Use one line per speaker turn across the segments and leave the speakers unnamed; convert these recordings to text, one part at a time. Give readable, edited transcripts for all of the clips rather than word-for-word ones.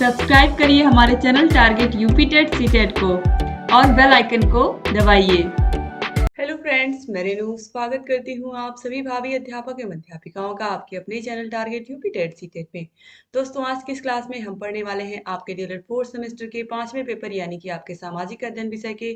Subscribe करिए हमारे channel target UP TET CTET को और बेल आइकन को दबाइए। हेलो फ्रेंड्स, मैं रेनू स्वागत करती हूँ आप सभी भावी अध्यापक एवं अध्यापिकाओं का आपके अपने channel target UP TET CTET में। दोस्तों, आज की इस क्लास में हम पढ़ने वाले हैं आपके डीएलएड फोर्थ सेमेस्टर के 5वें पेपर यानी कि आपके सामाजिक अध्ययन विषय के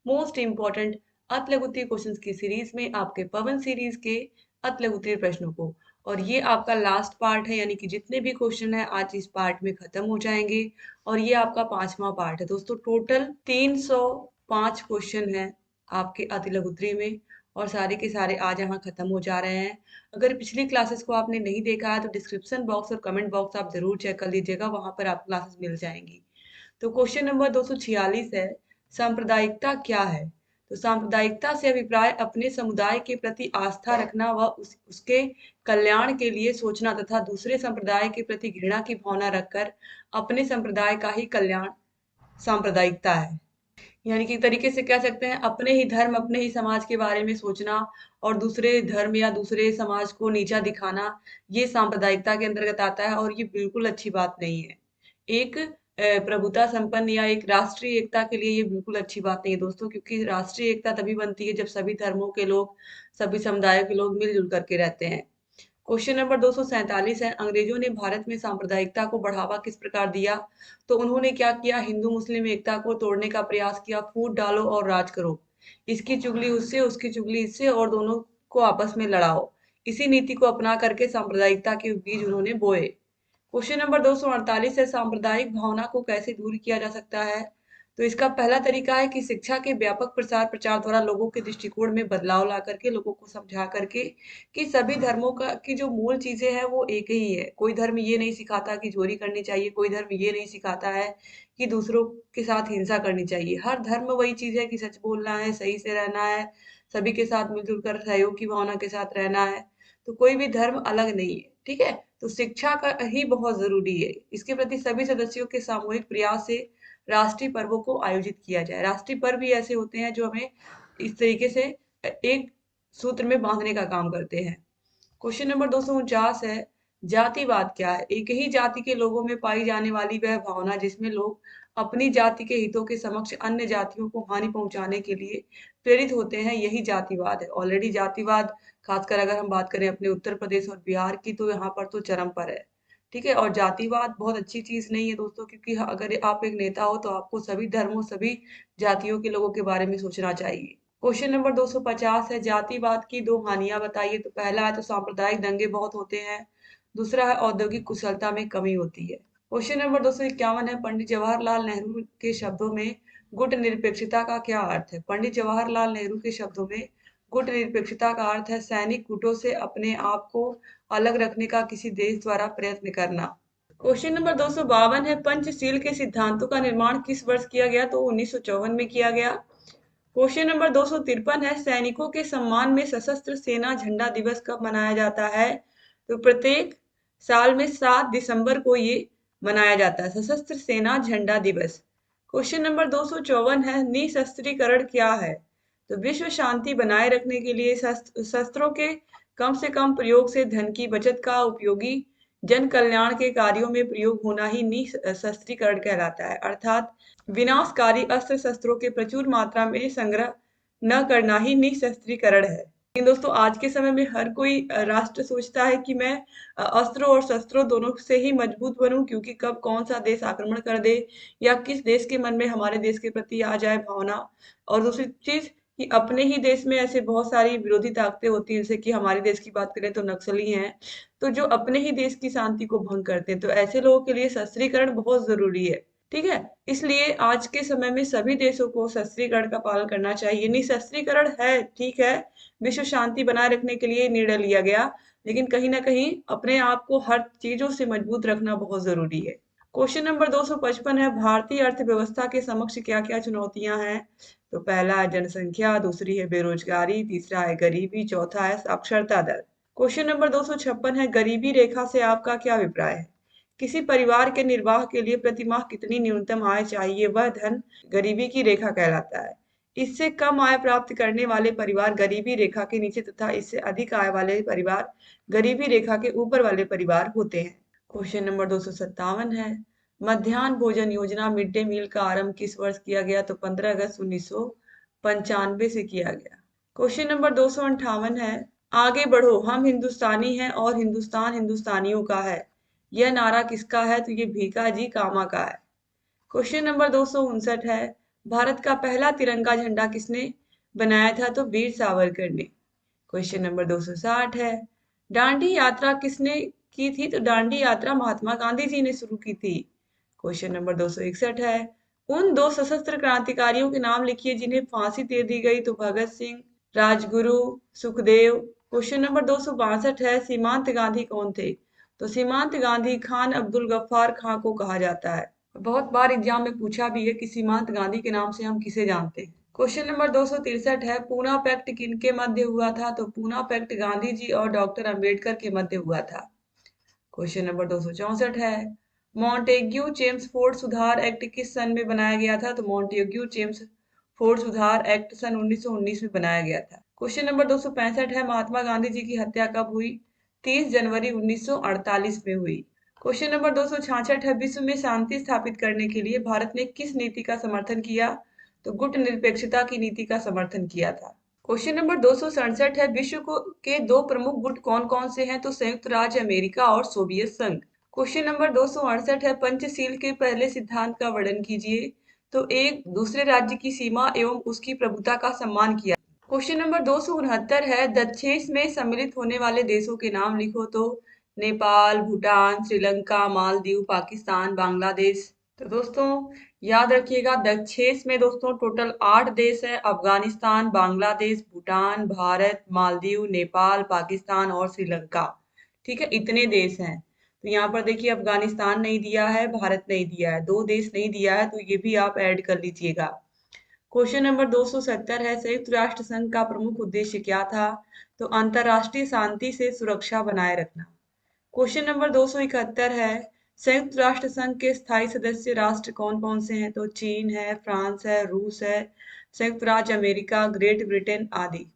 मोस्ट इंपॉर्टेंट अति लघु उत्तरीय क्वेश्चंस की सीरीज में आपके पवन सीरीज के अति लघु उत्तरीय प्रश्नों को। और ये आपका लास्ट पार्ट है, यानी कि जितने भी क्वेश्चन है आज इस पार्ट में खत्म हो जाएंगे और ये आपका 5वां पार्ट है। दोस्तों, टोटल 305 क्वेश्चन है आपके अति लघु उत्तरीय में और सारे के सारे आज यहाँ खत्म हो जा रहे हैं। अगर पिछली क्लासेस को आपने नहीं देखा है तो डिस्क्रिप्शन बॉक्स और कमेंट बॉक्स आप जरूर चेक कर लीजिएगा, वहां पर आपको क्लासेस मिल जाएंगी। तो क्वेश्चन नंबर 246 है, सांप्रदायिकता क्या है। तो सांप्रदायिकता से अभिप्राय अपने समुदाय के प्रति आस्था रखना व उसके कल्याण के लिए सोचना तथा दूसरे संप्रदाय के प्रति घृणा की भावना रखकर अपने संप्रदाय का ही कल्याण सांप्रदायिकता है। यानी कि तरीके से कह सकते हैं अपने ही धर्म अपने ही समाज के बारे में सोचना और दूसरे धर्म या दूसरे समाज को नीचा दिखाना, ये सांप्रदायिकता के अंतर्गत आता है और ये बिल्कुल अच्छी बात नहीं है। एक प्रभुता संपन्न या एक राष्ट्रीय एकता के लिए ये बिल्कुल अच्छी बात नहीं है दोस्तों, क्योंकि राष्ट्रीय एकता तभी बनती है जब सभी धर्मों के लोग, सभी समुदायों के लोग मिलजुल करके रहते हैं। क्वेश्चन नंबर 247 है, अंग्रेजों ने भारत में सांप्रदायिकता को बढ़ावा किस प्रकार दिया। तो उन्होंने क्या किया, हिंदू मुस्लिम एकता को तोड़ने का प्रयास किया, फूट डालो और राज करो, इसकी चुगली उससे उसकी चुगली इससे और दोनों को आपस में लड़ाओ, इसी नीति को अपना करके सांप्रदायिकता के बीज उन्होंने बोए। क्वेश्चन नंबर 248 है, सांप्रदायिक भावना को कैसे दूर किया जा सकता है। तो इसका पहला तरीका है कि शिक्षा के व्यापक प्रसार प्रचार द्वारा लोगों के दृष्टिकोण में बदलाव ला करके, लोगों को समझा करके कि सभी धर्मों का की जो मूल चीजें हैं वो एक ही है। कोई धर्म ये नहीं सिखाता कि चोरी करनी चाहिए, कोई धर्म ये नहीं सिखाता है कि दूसरों के साथ हिंसा करनी चाहिए। हर धर्म वही चीज है कि सच बोलना है, सही से रहना है, सभी के साथ मिलजुल कर सहयोग की भावना के साथ रहना है। तो कोई भी धर्म अलग नहीं है, ठीक है। तो शिक्षा का ही बहुत जरूरी है, इसके प्रति सभी सदस्यों के सामूहिक प्रयास से राष्ट्रीय पर्वों को आयोजित किया जाए। राष्ट्रीय पर्व भी ऐसे होते हैं जो हमें इस तरीके से एक सूत्र में बांधने का काम करते हैं। क्वेश्चन नंबर 249 है, जातिवाद क्या है। एक ही जाति के लोगों में पाई जाने वाली वह भावना जिसमें लोग अपनी जाति के हितों के समक्ष अन्य जातियों को हानि पहुंचाने के लिए प्रेरित होते हैं, यही जातिवाद है। ऑलरेडी जातिवाद, खासकर अगर हम बात करें अपने उत्तर प्रदेश और बिहार की, तो यहाँ पर तो चरम पर है, ठीक है। और जातिवाद बहुत अच्छी चीज नहीं है दोस्तों, क्योंकि अगर आप एक नेता हो तो आपको सभी धर्मों सभी जातियों के लोगों के बारे में सोचना चाहिए। क्वेश्चन नंबर 250 है, जातिवाद की दो हानियां बताइए। तो पहला है तो सांप्रदायिक दंगे बहुत होते हैं, दूसरा है औद्योगिक कुशलता में कमी होती है। क्वेश्चन नंबर 251 है, पंडित जवाहरलाल नेहरू के शब्दों में गुट निरपेक्षता का क्या अर्थ है। पंडित जवाहरलाल नेहरू के शब्दों में गुट निरपेक्षता का अर्थ है सैनिक गुटों से अपने आप को अलग रखने का किसी देश द्वारा प्रयत्न करना। क्वेश्चन नंबर 252 है, पंचशील के सिद्धांतों का निर्माण किस वर्ष किया गया। तो 1954 में किया गया। क्वेश्चन नंबर 253 है, सैनिकों के सम्मान में सशस्त्र सेना झंडा दिवस कब मनाया जाता है। तो प्रत्येक साल में 7 दिसंबर को ये मनाया जाता है, सशस्त्र सेना झंडा दिवस। क्वेश्चन नंबर 254 है, निशस्त्रीकरण क्या है। तो विश्व शांति बनाए रखने के लिए शस्त्रों के कम से कम प्रयोग से धन की बचत का उपयोगी जन कल्याण के कार्यों में प्रयोग होना ही निशस्त्रीकरण कहलाता है, अर्थात विनाशकारी अस्त्र शस्त्रों के प्रचुर मात्रा में संग्रह न करना ही निशस्त्रीकरण है। लेकिन दोस्तों, आज के समय में हर कोई राष्ट्र सोचता है कि मैं अस्त्रों और शस्त्रों दोनों से ही मजबूत बनूं, क्योंकि कब कौन सा देश आक्रमण कर दे या किस देश के मन में हमारे देश के प्रति आ जाए भावना। और दूसरी चीज कि अपने ही देश में ऐसे बहुत सारी विरोधी ताकतें होती हैं, जैसे कि हमारे देश की बात करें तो नक्सली हैं, तो जो अपने ही देश की शांति को भंग करते हैं। तो ऐसे लोगों के लिए शस्त्रीकरण बहुत जरूरी है, ठीक है। इसलिए आज के समय में सभी देशों को शस्त्रीकरण का पालन करना चाहिए। निशस्त्रीकरण है, ठीक है, विश्व शांति बनाए रखने के लिए निर्णय लिया गया, लेकिन कहीं ना कहीं अपने आप को हर चीजों से मजबूत रखना बहुत जरूरी है। क्वेश्चन नंबर 255 है, भारतीय अर्थव्यवस्था के समक्ष क्या क्या चुनौतियां हैं। तो पहला है जनसंख्या, दूसरी है बेरोजगारी, तीसरा है गरीबी, चौथा है साक्षरता दर। क्वेश्चन नंबर 256 है, गरीबी रेखा से आपका क्या अभिप्राय है। किसी परिवार के निर्वाह के लिए प्रतिमाह कितनी न्यूनतम आय चाहिए, वह धन गरीबी की रेखा कहलाता है। इससे कम आय प्राप्त करने वाले परिवार गरीबी रेखा के नीचे तथा इससे अधिक आय वाले परिवार गरीबी रेखा के ऊपर वाले परिवार होते हैं। क्वेश्चन नंबर 257 है, मध्याह्न भोजन योजना मिड डे मील का आरंभ किस वर्ष किया गया? तो 15 अगस्त 1995 से किया गया। क्वेश्चन नंबर 258 है, आगे बढ़ो हम हिंदुस्तानी हैं और हिंदुस्तान हिंदुस्तानियों का है, यह नारा किसका है? तो ये भीकाजी कामा का है। क्वेश्चन नंबर 259 है, भारत का पहला तिरंगा झंडा किसने बनाया था? तो वीर सावरकर ने। क्वेश्चन नंबर 260 है, दांडी यात्रा किसने की थी? तो दांडी यात्रा महात्मा गांधी जी ने शुरू की थी। क्वेश्चन नंबर 261 है, उन दो सशस्त्र क्रांतिकारियों के नाम लिखिए जिन्हें फांसी दे दी गई। तो भगत सिंह, राजगुरु, सुखदेव। क्वेश्चन नंबर 262 है, सीमांत गांधी कौन थे? तो सीमांत गांधी खान अब्दुल गफ्फार खां को कहा जाता है। बहुत बार एग्जाम में पूछा भी है कि सीमांत गांधी के नाम से हम किसे जानते हैं। क्वेश्चन नंबर 263 है, पूना पैक्ट किनके मध्य हुआ था? तो पूना पैक्ट गांधी जी और डॉक्टर अंबेडकर के मध्य हुआ था। क्वेश्चन नंबर 264 है, मॉन्टेग्यू चेम्सफोर्ड सुधार एक्ट किस सन में बनाया गया था? तो मॉन्टेग्यू चेम्सफोर्ड सुधार एक्ट सन 1919 में बनाया गया था। क्वेश्चन नंबर 265 है, महात्मा गांधी जी की हत्या कब हुई? 30 जनवरी 1948 में हुई। क्वेश्चन नंबर 266 है, विश्व में शांति स्थापित करने के लिए भारत ने किस नीति का समर्थन किया? तो गुट निरपेक्षता की नीति का समर्थन किया था। क्वेश्चन नंबर 267 है, विश्व को के दो प्रमुख गुट कौन कौन से हैं? तो संयुक्त राज्य अमेरिका और सोवियत संघ। क्वेश्चन नंबर 268 है, पंचशील के पहले सिद्धांत का वर्णन कीजिए। तो एक दूसरे राज्य की सीमा एवं उसकी प्रभुता का सम्मान किया। क्वेश्चन नंबर 269 है, दक्षेस में सम्मिलित होने वाले देशों के नाम लिखो। तो नेपाल, भूटान, श्रीलंका, मालदीव, पाकिस्तान, बांग्लादेश। तो दोस्तों याद रखिएगा, दक्षेस में दोस्तों टोटल 8 देश है, अफगानिस्तान, बांग्लादेश, भूटान, भारत, मालदीव, नेपाल, पाकिस्तान और श्रीलंका। ठीक है, इतने देश हैं। तो यहाँ पर देखिए अफगानिस्तान नहीं दिया है, भारत नहीं दिया है, 2 देश नहीं दिया है, तो ये भी आप ऐड कर लीजिएगा। क्वेश्चन नंबर 270 है, संयुक्त राष्ट्र संघ का प्रमुख उद्देश्य क्या था? तो अंतरराष्ट्रीय शांति से सुरक्षा बनाए रखना। क्वेश्चन नंबर 271 है, संयुक्त राष्ट्र संघ के स्थायी सदस्य राष्ट्र कौन कौन से हैं? तो चीन है, फ्रांस है, रूस है, संयुक्त राज्य अमेरिका, ग्रेट ब्रिटेन आदि।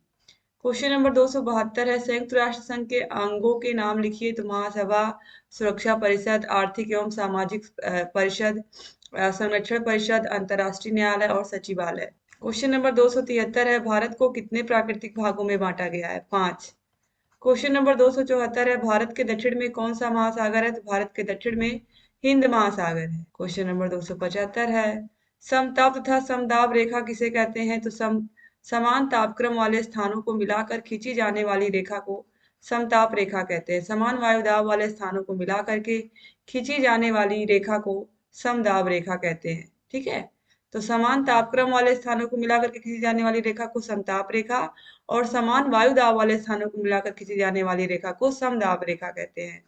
क्वेश्चन नंबर 272 है, संयुक्त राष्ट्र संघ के अंगों के नाम लिखिए। तो महासभा, सुरक्षा परिषद, आर्थिक एवं सामाजिक परिषद, संरक्षण परिषद, अंतर्राष्ट्रीय न्यायालय और सचिवालय। क्वेश्चन नंबर 273 है, भारत को कितने प्राकृतिक भागों में बांटा गया है? 5। क्वेश्चन नंबर 274 है, भारत के दक्षिण में कौन सा महासागर है? तो भारत के दक्षिण में हिंद महासागर है। क्वेश्चन नंबर 275 है, समताप तथा समदाब रेखा किसे कहते हैं? तो समान तापक्रम वाले स्थानों को मिलाकर खींची जाने वाली रेखा को समताप रेखा कहते हैं। समान वायुदाब वाले स्थानों को मिलाकर के खींची जाने वाली रेखा को समदाब रेखा कहते हैं। ठीक है, तो समान तापक्रम वाले स्थानों को मिलाकर के खींची जाने वाली रेखा को समताप रेखा और समान वायु दाब वाले स्थानों को मिलाकर खींची जाने वाली रेखा को समदाब रेखा कहते हैं।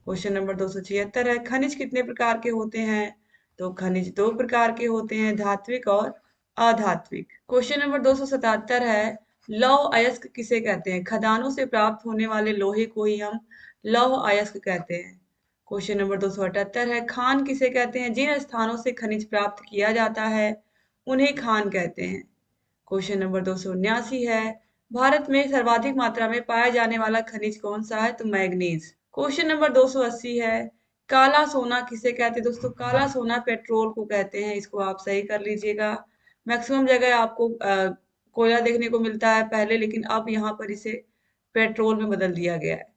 क्वेश्चन नंबर 276 है, खनिज कितने प्रकार के होते हैं? तो खनिज 2 प्रकार के होते हैं, धात्विक और अधात्विक। क्वेश्चन नंबर 277 है, लौह अयस्क किसे कहते हैं? खदानों से प्राप्त होने वाले लोहे को ही हम लौह अयस्क कहते हैं। क्वेश्चन नंबर 278 है, खान किसे कहते हैं? जिन स्थानों से खनिज प्राप्त किया जाता है उन्हें खान कहते हैं। क्वेश्चन नंबर 279 है, भारत में सर्वाधिक मात्रा में पाया जाने वाला खनिज कौन सा है? तो मैग्नीज। क्वेश्चन नंबर 280 है, काला सोना किसे कहते हैं? दोस्तों काला सोना पेट्रोल को कहते हैं, इसको आप सही कर लीजिएगा। मैक्सिमम जगह आपको कोयला देखने को मिलता है पहले, लेकिन अब यहाँ पर इसे पेट्रोल में बदल दिया गया है।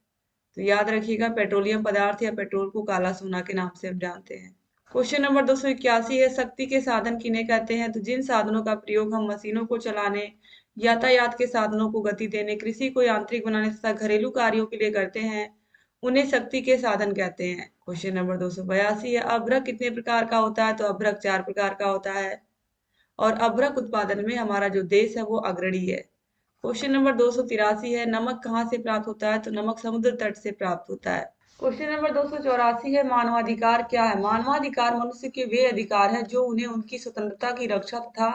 तो याद रखिएगा, पेट्रोलियम पदार्थ या पेट्रोल को काला सोना के नाम से हम जानते हैं। क्वेश्चन नंबर 281 है, शक्ति के साधन किन्हें कहते हैं? तो जिन साधनों का प्रयोग हम मशीनों को चलाने, यातायात के साधनों को गति देने, कृषि को यांत्रिक बनाने तथा घरेलू कार्यों के लिए करते हैं, उन्हें शक्ति के साधन कहते हैं। क्वेश्चन नंबर 282 है, अभ्रक कितने प्रकार का होता है? तो अभ्रक 4 प्रकार का होता है और अभ्रक उत्पादन में हमारा जो देश है वो अग्रणी है। क्वेश्चन नंबर 283 है, नमक कहाँ से प्राप्त होता है? तो नमक समुद्र तट से प्राप्त होता है। क्वेश्चन नंबर 284 है, मानवाधिकार क्या है? मानवाधिकार मनुष्य के वे अधिकार हैं जो उन्हें उनकी स्वतंत्रता की रक्षा तथा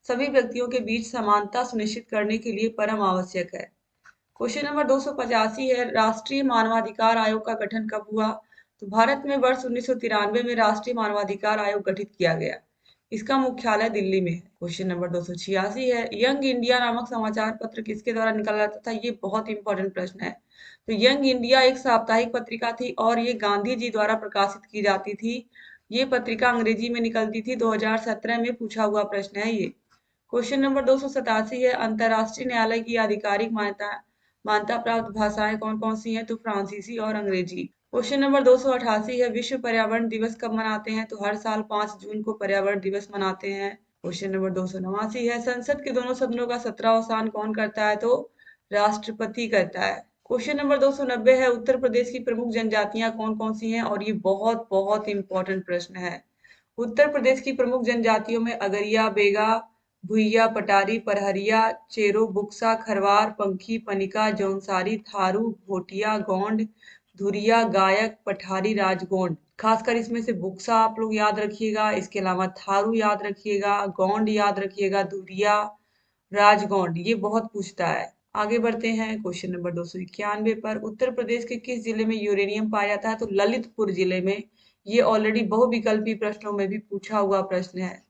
सभी व्यक्तियों के बीच समानता सुनिश्चित करने के लिए परम आवश्यक है। क्वेश्चन नंबर 285 है, राष्ट्रीय मानवाधिकार आयोग का गठन कब हुआ? तो भारत में वर्ष 1993 में राष्ट्रीय मानवाधिकार आयोग गठित किया गया। इसका मुख्यालय दिल्ली में है। क्वेश्चन नंबर 286 है, यंग इंडिया नामक समाचार पत्र किसके द्वारा निकाला जाता था? ये बहुत इंपॉर्टेंट प्रश्न है। तो यंग इंडिया एक साप्ताहिक पत्रिका थी और ये गांधी जी द्वारा प्रकाशित की जाती थी। ये पत्रिका अंग्रेजी में निकलती थी। 2017 में पूछा हुआ प्रश्न है ये। क्वेश्चन नंबर 287 है, अंतर्राष्ट्रीय न्यायालय की आधिकारिक मान्यता मान्यता प्राप्त भाषाएं कौन कौन सी हैं? तो फ्रांसीसी और अंग्रेजी। क्वेश्चन नंबर 288 है, विश्व पर्यावरण दिवस कब मनाते हैं? तो हर साल 5 जून को पर्यावरण दिवस मनाते हैं। क्वेश्चन नंबर 289 है, संसद के दोनों सदनों का 17वां कौन करता है? तो राष्ट्रपति करता है। क्वेश्चन नंबर 290 है, उत्तर प्रदेश की प्रमुख जनजातियां कौन कौन सी हैं? और ये बहुत बहुत इंपॉर्टेंट प्रश्न है। उत्तर प्रदेश की प्रमुख जनजातियों में अगरिया, बेगा, भुइया, पटारी, परहरिया, चेरो, बुक्सा, खरवार, पंखी, पनिका, जौनसारी, थारू, भोटिया, गोंड, धुरिया, गायक, पठारी, राजगोंड। खासकर इसमें से बुक्सा आप लोग याद रखिएगा, इसके अलावा थारू याद रखिएगा, गोंड याद रखिएगा, धुरिया, राजगौंड, ये बहुत पूछता है। आगे बढ़ते हैं क्वेश्चन नंबर 291 पर, उत्तर प्रदेश के किस जिले में यूरेनियम पाया जाता है? तो ललितपुर जिले में। ये ऑलरेडी बहुविकल्पी प्रश्नों में भी पूछा हुआ प्रश्न है।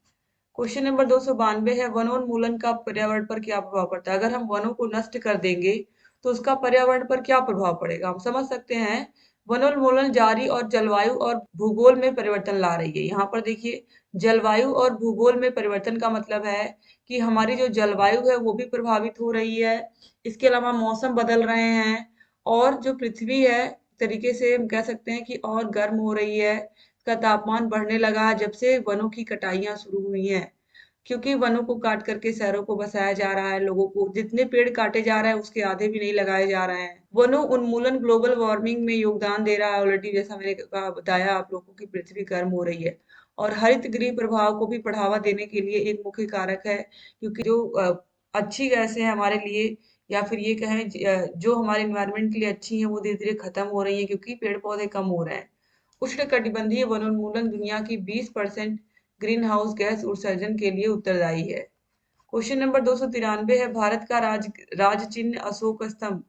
क्वेश्चन नंबर 292 है, वनोन्मूलन का पर्यावरण पर क्या प्रभाव पड़ता है? अगर हम वनों को नष्ट कर देंगे तो उसका पर्यावरण पर क्या प्रभाव पड़ेगा? हम समझ सकते हैं। वनोन्मूलन जारी और जलवायु और भूगोल में परिवर्तन ला रही है। यहाँ पर देखिए, जलवायु और भूगोल में परिवर्तन का मतलब है कि हमारी जो जलवायु है वो भी प्रभावित हो रही है। इसके अलावा मौसम बदल रहे हैं और जो पृथ्वी है तरीके से हम कह सकते हैं कि और गर्म हो रही है। का तापमान बढ़ने लगा है जब से वनों की कटाइयां शुरू हुई हैं। क्योंकि वनों को काट करके शहरों को बसाया जा रहा है, लोगों को जितने पेड़ काटे जा रहे हैं उसके आधे भी नहीं लगाए जा रहे हैं। वनों उन्मूलन ग्लोबल वार्मिंग में योगदान दे रहा है ऑलरेडी, जैसा मैंने कहा बताया आप लोगों की पृथ्वी गर्म हो रही है। और हरित गृह प्रभाव को भी बढ़ावा देने के लिए एक मुख्य कारक है, क्योंकि जो अच्छी गैसें हैं हमारे लिए, या फिर ये कहें जो हमारे इन्वायरमेंट के लिए अच्छी हैं, वो धीरे धीरे खत्म हो रही है क्योंकि पेड़ पौधे कम हो रहे हैं। उष्णकटिबंधीय वनोन्मूलन दुनिया की 20% ग्रीन हाउस गैस उत्सर्जन के लिए उत्तरदायी है। क्वेश्चन नंबर 293 है, भारत का राज चिन्ह अशोक स्तंभ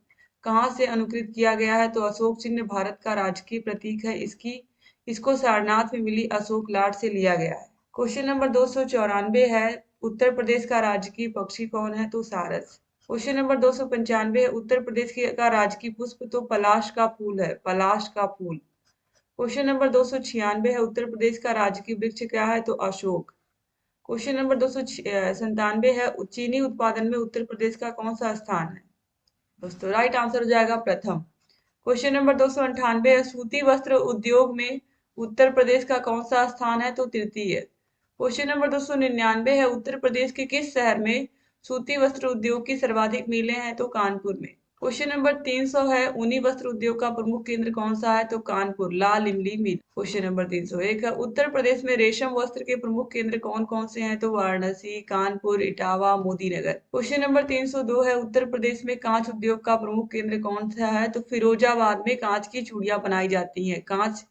कहाँ से अनुकृत किया गया है? तो अशोक चिन्ह भारत का राजकीय प्रतीक है। इसको सारनाथ में मिली अशोक लाट से लिया गया है। क्वेश्चन नंबर 294 है, उत्तर प्रदेश का राजकीय पक्षी कौन है? तो सारस। क्वेश्चन नंबर 295 है, उत्तर प्रदेश का राजकीय पुष्प तो पलाश का फूल है, पलाश का फूल। क्वेश्चन नंबर 296 है, उत्तर प्रदेश का राजकीय वृक्ष क्या है? तो अशोक। क्वेश्चन नंबर 297 है, चीनी उत्पादन में उत्तर प्रदेश का कौन सा स्थान है? दोस्तों राइट आंसर हो जाएगा प्रथम। क्वेश्चन नंबर 298 है, सूती वस्त्र उद्योग में उत्तर प्रदेश का कौन सा स्थान है? तो तृतीय। क्वेश्चन नंबर 299 है, उत्तर प्रदेश के किस शहर में सूती वस्त्र उद्योग की सर्वाधिक मिलें हैं? तो कानपुर में। क्वेश्चन नंबर 300 है, ऊनी वस्त्र उद्योग का प्रमुख केंद्र कौन सा है? तो कानपुर, लाल इमली मिल। क्वेश्चन नंबर 301 है, उत्तर प्रदेश में रेशम वस्त्र के प्रमुख केंद्र कौन कौन से हैं? तो वाराणसी, कानपुर, इटावा, मोदीनगर। क्वेश्चन नंबर 302 है, उत्तर प्रदेश में कांच उद्योग का प्रमुख केंद्र कौन सा है? तो फिरोजाबाद में कांच की चूड़ियां बनाई जाती हैं। कांच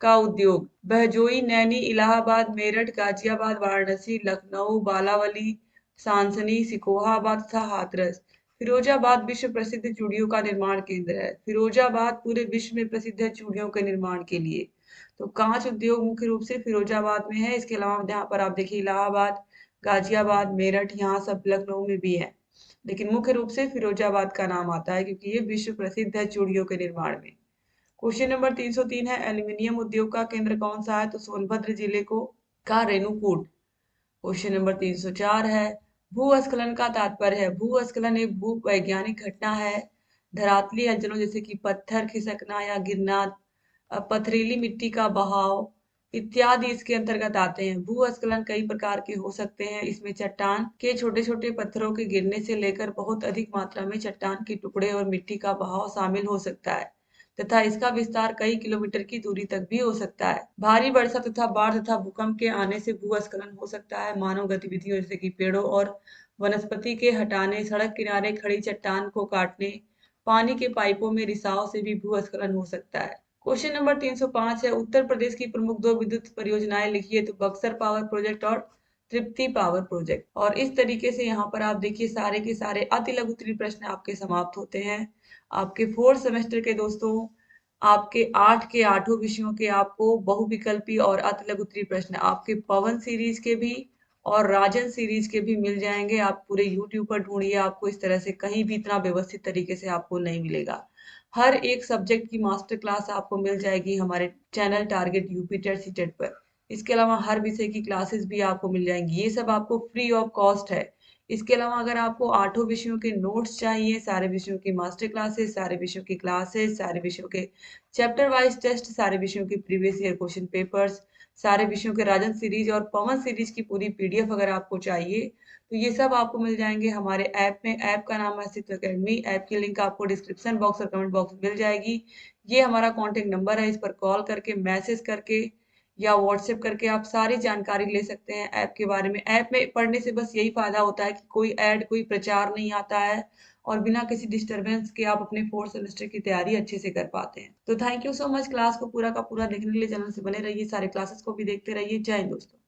का उद्योग बहजोई, नैनी, इलाहाबाद, मेरठ, गाजियाबाद, वाराणसी, लखनऊ, बालावली, सांसनी, सिकोहाबाद तथा हाथरस। फिरोजाबाद विश्व प्रसिद्ध चूड़ियों का निर्माण केंद्र है। फिरोजाबाद पूरे विश्व में प्रसिद्ध है चूड़ियों के निर्माण के लिए। तो कांच उद्योग मुख्य रूप से फिरोजाबाद में है। इसके अलावा यहाँ पर आप देखिए इलाहाबाद, गाजियाबाद, मेरठ, यहाँ सब लखनऊ में भी है, लेकिन मुख्य रूप से फिरोजाबाद का नाम आता है क्योंकि ये विश्व प्रसिद्ध है चूड़ियों के निर्माण में। क्वेश्चन नंबर 303 है, एल्यूमिनियम उद्योग का केंद्र कौन सा है? तो सोनभद्र जिले को का रेणुकूट। क्वेश्चन नंबर 304 है, भूस्खलन का तात्पर्य है? भूस्खलन एक भूवैज्ञानिक घटना है। धरातली अंचलों जैसे कि पत्थर खिसकना या गिरना, पथरीली मिट्टी का बहाव इत्यादि इसके अंतर्गत आते हैं। भूस्खलन कई प्रकार के हो सकते हैं। इसमें चट्टान के छोटे छोटे पत्थरों के गिरने से लेकर बहुत अधिक मात्रा में चट्टान के टुकड़े और मिट्टी का बहाव शामिल हो सकता है तथा इसका विस्तार कई किलोमीटर की दूरी तक भी हो सकता है। भारी वर्षा तथा बाढ़ तथा भूकंप के आने से भूस्खलन हो सकता है। मानव गतिविधियों जैसे कि पेड़ों और वनस्पति के हटाने, सड़क किनारे खड़ी चट्टान को काटने, पानी के पाइपों में रिसाव से भी भूस्खलन हो सकता है। क्वेश्चन नंबर 305 है, उत्तर प्रदेश की प्रमुख 2 विद्युत परियोजनाएं लिखिए। तो बक्सर पावर प्रोजेक्ट और तृप्ति पावर प्रोजेक्ट। और इस तरीके से यहाँ पर आप देखिए सारे के सारे अति लघु उत्तरीय प्रश्न आपके समाप्त होते हैं। आपके 4th सेमेस्टर के दोस्तों, आपके 8 के 8 विषयों के आपको बहुविकल्पी और अति लघु उत्तरीय प्रश्न आपके पवन सीरीज के भी और राजन सीरीज के भी मिल जाएंगे। आप पूरे यूट्यूब पर ढूंढिए, आपको इस तरह से कहीं भी इतना व्यवस्थित तरीके से आपको नहीं मिलेगा। हर एक सब्जेक्ट की मास्टर क्लास आपको मिल जाएगी हमारे channel target UP TET CTET पर। इसके अलावा हर विषय की क्लासेस भी आपको मिल जाएंगी, ये सब आपको फ्री ऑफ कॉस्ट है। इसके अलावा अगर आपको आठों विषयों के नोट्स चाहिए, सारे विषयों की मास्टर क्लासेस, सारे विषयों की क्लासेस, सारे विषयों के चैप्टर वाइज टेस्ट, सारे विषयों के प्रीवियस ईयर क्वेश्चन पेपर्स, सारे विषयों के राजन सीरीज और पवन सीरीज की पूरी पीडीएफ अगर आपको चाहिए, तो ये सब आपको मिल जाएंगे हमारे ऐप में। ऐप का नाम है सिद्ध अकेडमी। ऐप की लिंक आपको डिस्क्रिप्शन बॉक्स और कमेंट बॉक्स में मिल जाएगी। ये हमारा कॉन्टेक्ट नंबर है, इस पर कॉल करके, मैसेज करके या व्हाट्सएप करके आप सारी जानकारी ले सकते हैं ऐप के बारे में। ऐप में पढ़ने से बस यही फायदा होता है कि कोई ऐड, कोई प्रचार नहीं आता है और बिना किसी डिस्टरबेंस के आप अपने फोर्थ सेमेस्टर की तैयारी अच्छे से कर पाते हैं। तो thank you so much. Class को पूरा का पूरा देखने के लिए चैनल से बने रहिए, सारे क्लासेस को भी देखते रहिए। जय हिंद दोस्तों।